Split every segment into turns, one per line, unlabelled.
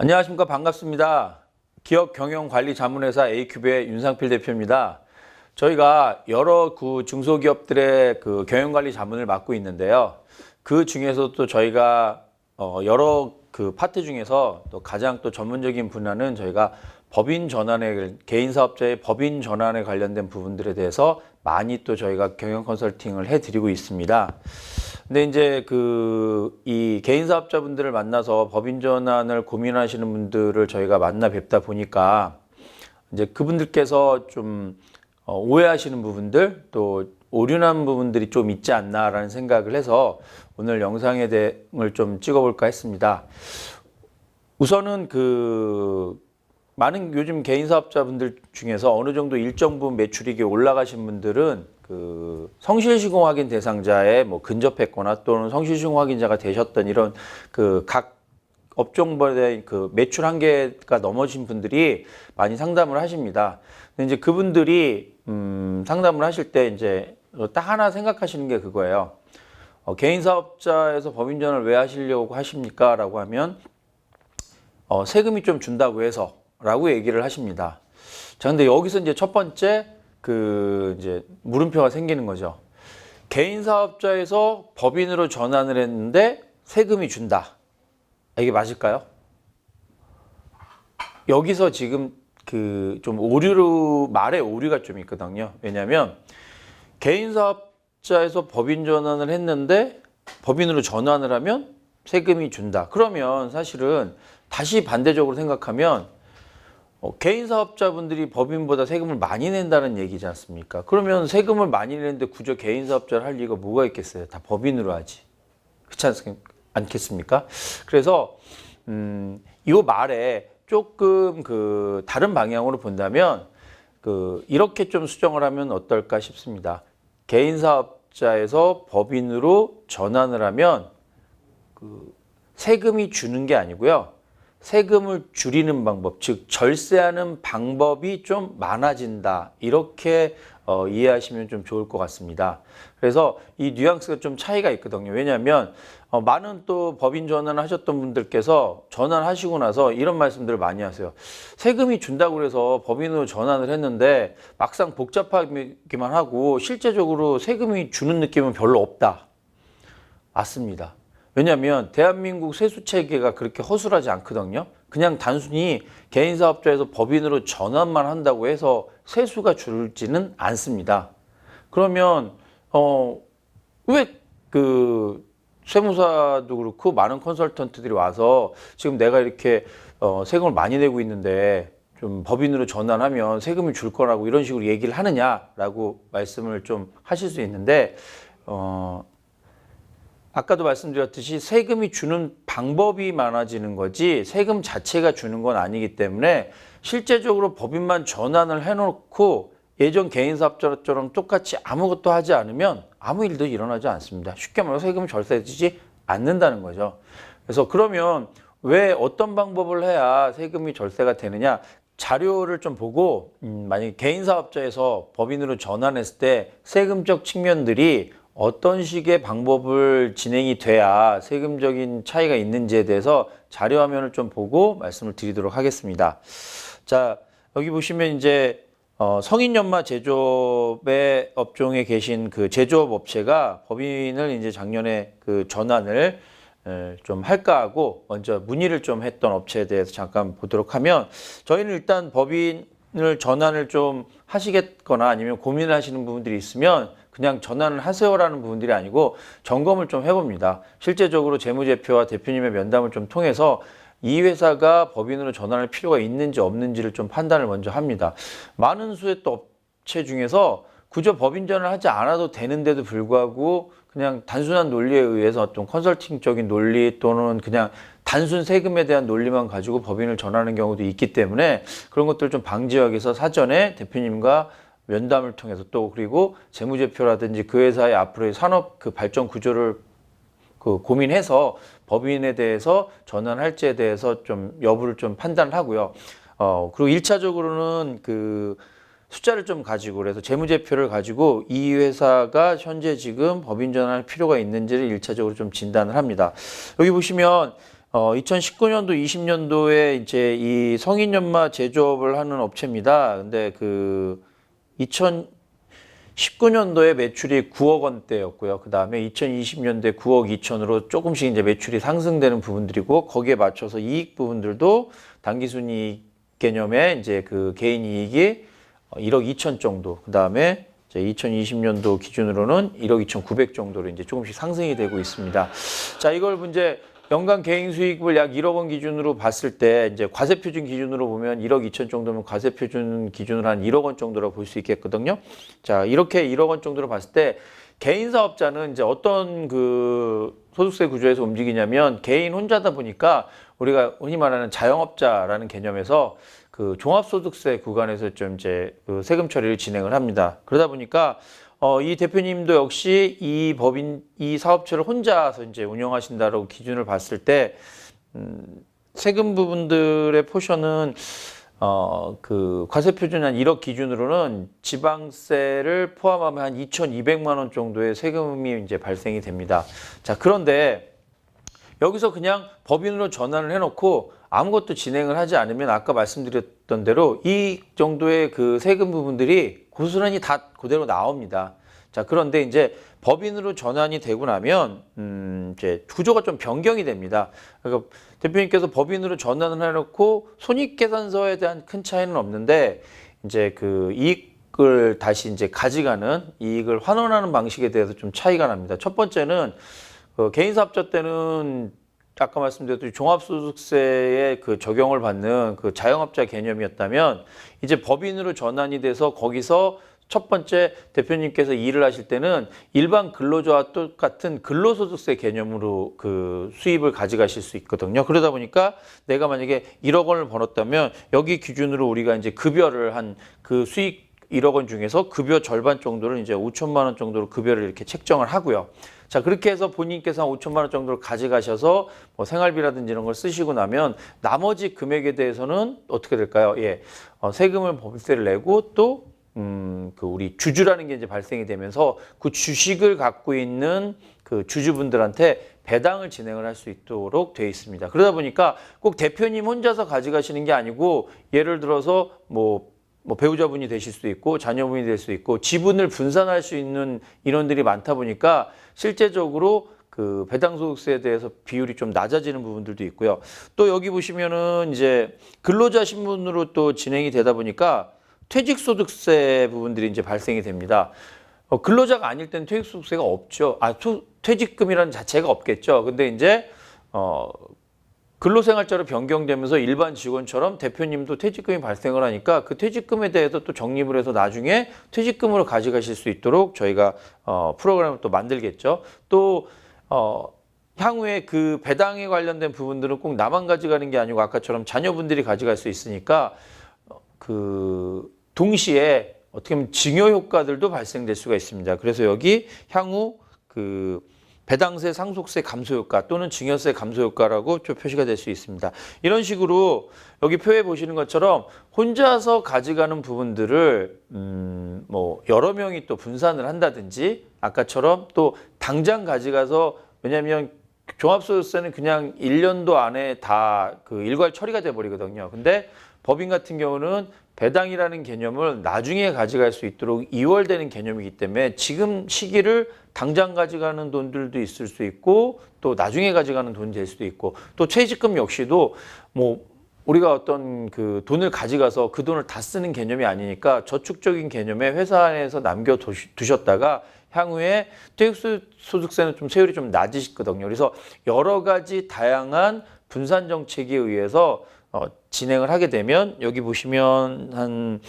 안녕하십니까. 반갑습니다. 기업경영관리자문회사 A큐브의 윤상필 대표입니다. 저희가 여러 중소기업들의 경영관리 자문을 맡고 있는데요. 그 중에서도 저희가 여러 파트 중에서 또 가장 또 전문적인 분야는 저희가 법인 전환에, 개인사업자의 법인 전환에 관련된 부분들에 대해서 많이 또 저희가 경영 컨설팅을 해드리고 있습니다. 근데 이제 이 개인사업자분들을 만나서 법인 전환을 고민하시는 분들을 저희가 만나 뵙다 보니까 이제 그분들께서 좀 오해하시는 부분들 또 오류난 부분들이 좀 있지 않나라는 생각을 해서 오늘 영상에 대응을 좀 찍어볼까 했습니다. 우선은 많은 요즘 개인사업자분들 중에서 어느 정도 일정 부분 매출이익이 올라가신 분들은 성실시공 확인 대상자에 근접했거나 또는 성실시공 확인자가 되셨던 이런 각 업종별의 매출 한계가 넘어진 분들이 많이 상담을 하십니다. 근데 이제 그분들이 상담을 하실 때 이제 딱 하나 생각하시는 게 그거예요. 개인사업자에서 법인전환을 왜 하시려고 하십니까? 라고 하면 세금이 좀 준다고 해서 라고 얘기를 하십니다. 자, 근데 여기서 이제 첫 번째 이제 물음표가 생기는 거죠. 개인사업자에서 법인으로 전환을 했는데 세금이 준다. 이게 맞을까요? 여기서 지금 좀 말에 오류가 좀 있거든요. 왜냐하면 개인사업자에서 법인 전환을 했는데 법인으로 전환을 하면 세금이 준다. 그러면 사실은 다시 반대적으로 생각하면 개인사업자분들이 법인보다 세금을 많이 낸다는 얘기지 않습니까? 그러면 세금을 많이 내는데 굳이 개인사업자를 할 이유가 뭐가 있겠어요? 다 법인으로 하지. 그렇지 않겠습니까? 그래서 이 말에 조금 다른 방향으로 본다면 이렇게 좀 수정을 하면 어떨까 싶습니다. 개인사업자에서 법인으로 전환을 하면 세금이 주는 게 아니고요. 세금을 줄이는 방법, 즉 절세하는 방법이 좀 많아진다. 이렇게 이해하시면 좀 좋을 것 같습니다. 그래서 이 뉘앙스가 좀 차이가 있거든요. 왜냐하면 많은 또 법인 전환을 하셨던 분들께서 전환하시고 나서 이런 말씀들을 많이 하세요. 세금이 준다고 그래서 법인으로 전환을 했는데 막상 복잡하기만 하고 실제적으로 세금이 주는 느낌은 별로 없다. 맞습니다. 왜냐하면 대한민국 세수체계가 그렇게 허술하지 않거든요. 그냥 단순히 개인사업자에서 법인으로 전환만 한다고 해서 세수가 줄지는 않습니다. 그러면 왜 세무사도 그렇고 많은 컨설턴트들이 와서 지금 내가 이렇게 세금을 많이 내고 있는데 좀 법인으로 전환하면 세금이 줄 거라고 이런 식으로 얘기를 하느냐라고 말씀을 좀 하실 수 있는데 아까도 말씀드렸듯이 세금이 주는 방법이 많아지는 거지 세금 자체가 주는 건 아니기 때문에 실제적으로 법인만 전환을 해놓고 예전 개인사업자처럼 똑같이 아무것도 하지 않으면 아무 일도 일어나지 않습니다. 쉽게 말해서 세금이 절세되지 않는다는 거죠. 그래서 그러면 왜 어떤 방법을 해야 세금이 절세가 되느냐? 자료를 좀 보고 만약에 개인사업자에서 법인으로 전환했을 때 세금적 측면들이 어떤 식의 방법을 진행이 돼야 세금적인 차이가 있는지에 대해서 자료 화면을 좀 보고 말씀을 드리도록 하겠습니다. 자, 여기 보시면 이제 성인연마 제조업의 업종에 계신 제조업 업체가 법인을 이제 작년에 전환을 좀 할까 하고 먼저 문의를 좀 했던 업체에 대해서 잠깐 보도록 하면 저희는 일단 법인을 전환을 좀 하시겠거나 아니면 고민을 하시는 부분들이 있으면 그냥 전환을 하세요라는 부분들이 아니고 점검을 좀 해봅니다. 실제적으로 재무제표와 대표님의 면담을 좀 통해서 이 회사가 법인으로 전환할 필요가 있는지 없는지를 좀 판단을 먼저 합니다. 많은 수의 또 업체 중에서 그저 법인 전환을 하지 않아도 되는데도 불구하고 그냥 단순한 논리에 의해서 어떤 컨설팅적인 논리 또는 그냥 단순 세금에 대한 논리만 가지고 법인을 전환하는 경우도 있기 때문에 그런 것들을 좀 방지하기 위해서 사전에 대표님과 면담을 통해서 또 그리고 재무제표라든지 그 회사의 앞으로의 산업 발전 구조를 고민해서 법인에 대해서 전환할지에 대해서 좀 여부를 좀 판단을 하고요. 그리고 1차적으로는 숫자를 좀 가지고 그래서 재무제표를 가지고 이 회사가 현재 지금 법인 전환할 필요가 있는지를 1차적으로 좀 진단을 합니다. 여기 보시면 2019년도, 20년도에 이제 이 성인연마 제조업을 하는 업체입니다. 근데 그 2019년도에 매출이 9억 원대였고요. 그 다음에 2020년도에 9억 2천으로 조금씩 이제 매출이 상승되는 부분들이고, 거기에 맞춰서 이익 부분들도 당기순이익 개념의 이제 그 개인 이익이 1억 2천 정도, 그 다음에 2020년도 기준으로는 1억 2,900 정도로 이제 조금씩 상승이 되고 있습니다. 자, 이걸 이제 연간 개인 수익을 약 1억 원 기준으로 봤을 때, 이제 과세 표준 기준으로 보면 1억 2천 정도면 과세 표준 기준으로 한 1억 원 정도로 볼 수 있겠거든요. 자, 이렇게 1억 원 정도로 봤을 때 개인 사업자는 이제 어떤 그 소득세 구조에서 움직이냐면, 개인 혼자다 보니까 우리가 흔히 말하는 자영업자라는 개념에서 그 종합소득세 구간에서 좀 이제 그 세금 처리를 진행을 합니다. 그러다 보니까 이 대표님도 역시 이 사업체를 혼자서 이제 운영하신다라고 기준을 봤을 때, 세금 부분들의 포션은, 그 과세 표준 한 1억 기준으로는 지방세를 포함하면 한 2,200만 원 정도의 세금이 이제 발생이 됩니다. 자, 그런데 여기서 그냥 법인으로 전환을 해놓고 아무것도 진행을 하지 않으면, 아까 말씀드렸던 대로 이 정도의 그 세금 부분들이 고스란히 다 그대로 나옵니다. 자, 그런데 이제 법인으로 전환이 되고 나면 이제 구조가 좀 변경이 됩니다. 그러니까 대표님께서 법인으로 전환을 해놓고 손익계산서에 대한 큰 차이는 없는데, 이제 그 이익을 다시 이제 가져가는, 이익을 환원하는 방식에 대해서 좀 차이가 납니다. 첫 번째는 개인사업자 때는 아까 말씀드렸듯이 종합소득세에 그 적용을 받는 그 자영업자 개념이었다면, 이제 법인으로 전환이 돼서 거기서 첫 번째 대표님께서 일을 하실 때는 일반 근로자와 똑같은 근로소득세 개념으로 그 수입을 가져가실 수 있거든요. 그러다 보니까 내가 만약에 1억 원을 벌었다면, 여기 기준으로 우리가 이제 급여를 한 그 수익 1억 원 중에서 급여 절반 정도를 이제 5천만 원 정도로 급여를 이렇게 책정을 하고요. 자, 그렇게 해서 본인께서 한 5천만 원 정도를 가져가셔서 뭐 생활비라든지 이런 걸 쓰시고 나면, 나머지 금액에 대해서는 어떻게 될까요? 예, 세금을 법인세를 내고, 또 그 우리 주주라는 게 이제 발생이 되면서 그 주식을 갖고 있는 그 주주분들한테 배당을 진행을 할 수 있도록 되어 있습니다. 그러다 보니까 꼭 대표님 혼자서 가져가시는 게 아니고, 예를 들어서 뭐 배우자분이 되실 수도 있고 자녀분이 될 수도 있고, 지분을 분산할 수 있는 인원들이 많다 보니까 실제적으로 그 배당소득세에 대해서 비율이 좀 낮아지는 부분들도 있고요. 또 여기 보시면은 이제 근로자 신분으로 또 진행이 되다 보니까 퇴직소득세 부분들이 이제 발생이 됩니다. 근로자가 아닐 때는 퇴직소득세가 없죠. 퇴직금이라는 자체가 없겠죠. 근데 이제 근로생활자로 변경되면서 일반 직원처럼 대표님도 퇴직금이 발생을 하니까, 그 퇴직금에 대해서 또 적립을 해서 나중에 퇴직금으로 가져가실 수 있도록 저희가 프로그램을 또 만들겠죠. 또 향후에 그 배당에 관련된 부분들은 꼭 나만 가져가는 게 아니고, 아까처럼 자녀분들이 가져갈 수 있으니까 그 동시에 어떻게 보면 증여 효과들도 발생될 수가 있습니다. 그래서 여기 향후 그 배당세 상속세 감소 효과 또는 증여세 감소 효과라고 좀 표시가 될 수 있습니다. 이런 식으로 여기 표에 보시는 것처럼 혼자서 가져가는 부분들을 뭐 여러 명이 또 분산을 한다든지, 아까처럼 또 당장 가져가서, 왜냐하면 종합소득세는 그냥 1년도 안에 다 그 일괄 처리가 돼 버리거든요. 근데 법인 같은 경우는 배당이라는 개념을 나중에 가져갈 수 있도록 이월되는 개념이기 때문에, 지금 시기를 당장 가져가는 돈들도 있을 수 있고, 또 나중에 가져가는 돈이 될 수도 있고, 또 퇴직금 역시도 뭐 우리가 어떤 그 돈을 가져가서 그 돈을 다 쓰는 개념이 아니니까, 저축적인 개념에 회사 안에서 남겨두셨다가 향후에 퇴직소득세는 좀 세율이 좀 낮으시거든요. 그래서 여러 가지 다양한 분산 정책에 의해서 진행을 하게 되면, 여기 보시면 한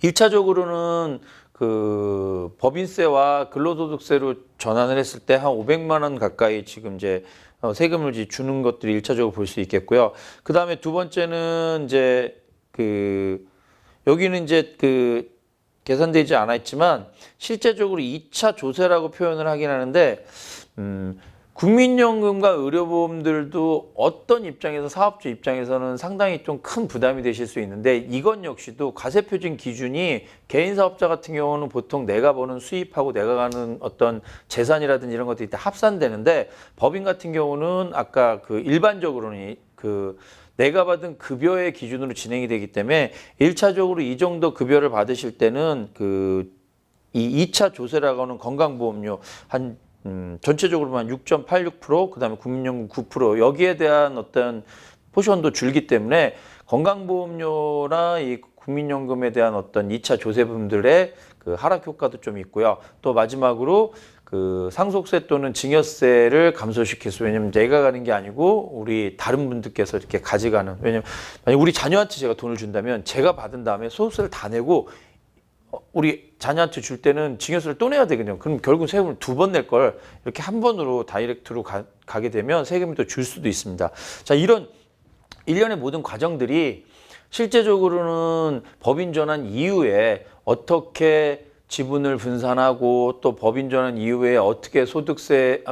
1차적으로는 그 법인세와 근로소득세로 전환을 했을 때 한 500만 원 가까이 지금 이제 세금을 주는 것들이 1차적으로 볼 수 있겠고요. 그 다음에 두 번째는 이제 그 여기는 이제 그 계산되지 않아 있지만, 실제적으로 2차 조세라고 표현을 하긴 하는데, 국민연금과 의료보험들도 어떤 입장에서 사업주 입장에서는 상당히 좀 큰 부담이 되실 수 있는데 이건 역시도 과세표준 기준이 개인 사업자 같은 경우는 보통 내가 버는 수입하고 내가 가는 어떤 재산이라든지 이런 것들이 다 합산되는데 법인 같은 경우는 아까 그 일반적으로는 그 내가 받은 급여의 기준으로 진행이 되기 때문에 1차적으로 이 정도 급여를 받으실 때는 이 2차 조세라고 하는 건강보험료 전체적으로만 6.86%, 그다음에 국민연금 9% 여기에 대한 어떤 포션도 줄기 때문에 건강보험료나 이 국민연금에 대한 어떤 2차 조세분들의 그 하락 효과도 좀 있고요. 또 마지막으로 그 상속세 또는 증여세를 감소시켜서 왜냐면 내가 가는 게 아니고 우리 다른 분들께서 이렇게 가져가는 왜냐면 만약 우리 자녀한테 제가 돈을 준다면 제가 받은 다음에 소득세를 다 내고 우리 자녀한테 줄 때는 증여세를 또 내야 되거든요. 그럼 결국 세금을 2번 낼 걸 이렇게 한 번으로 다이렉트로 가게 되면 세금이 또 줄 수도 있습니다. 자, 이런 일련의 모든 과정들이 실제적으로는 법인 전환 이후에 어떻게 지분을 분산하고 또 법인 전환 이후에 어떻게 소득세,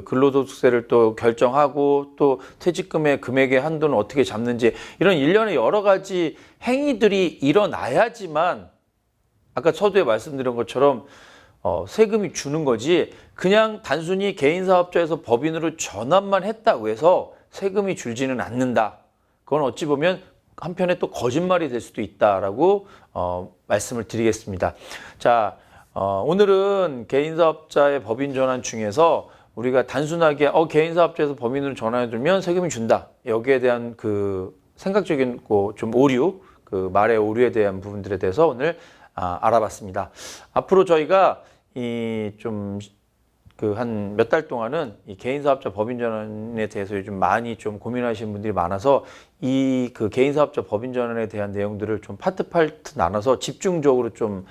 근로소득세를 또 결정하고 또 퇴직금의 금액의 한도는 어떻게 잡는지 이런 일련의 여러 가지 행위들이 일어나야지만 아까 서두에 말씀드린 것처럼 세금이 주는 거지 그냥 단순히 개인 사업자에서 법인으로 전환만 했다고 해서 세금이 줄지는 않는다. 그건 어찌 보면 한편에 또 거짓말이 될 수도 있다라고 말씀을 드리겠습니다. 자, 오늘은 개인 사업자의 법인 전환 중에서 우리가 단순하게 개인 사업자에서 법인으로 전환해 두면 세금이 준다. 여기에 대한 그 생각적인 좀 오류, 그 말의 오류에 대한 부분들에 대해서 오늘 알아봤습니다. 앞으로 저희가 한 몇 달 동안은 이 개인 사업자 법인 전환에 대해서 요즘 많이 좀 고민하시는 분들이 많아서 이 그 개인 사업자 법인 전환에 대한 내용들을 좀 파트 나눠서 집중적으로 좀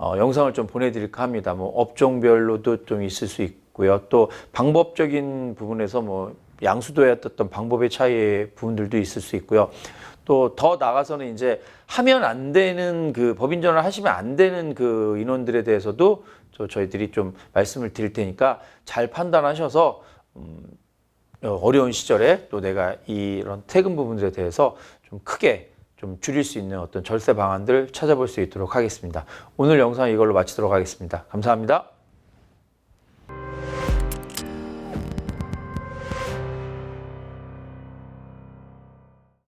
영상을 좀 보내드릴까 합니다. 뭐 업종별로도 좀 있을 수 있고요. 또 방법적인 부분에서 뭐 양수도에 어떤 방법의 차이의 부분들도 있을 수 있고요. 또 더 나가서는 이제 하면 안 되는 그 법인 전환을 하시면 안 되는 그 인원들에 대해서도 저희들이 좀 말씀을 드릴 테니까 잘 판단하셔서 어려운 시절에 또 내가 이런 퇴금 부분들에 대해서 좀 크게 좀 줄일 수 있는 어떤 절세 방안들 찾아볼 수 있도록 하겠습니다. 오늘 영상 이걸로 마치도록 하겠습니다. 감사합니다.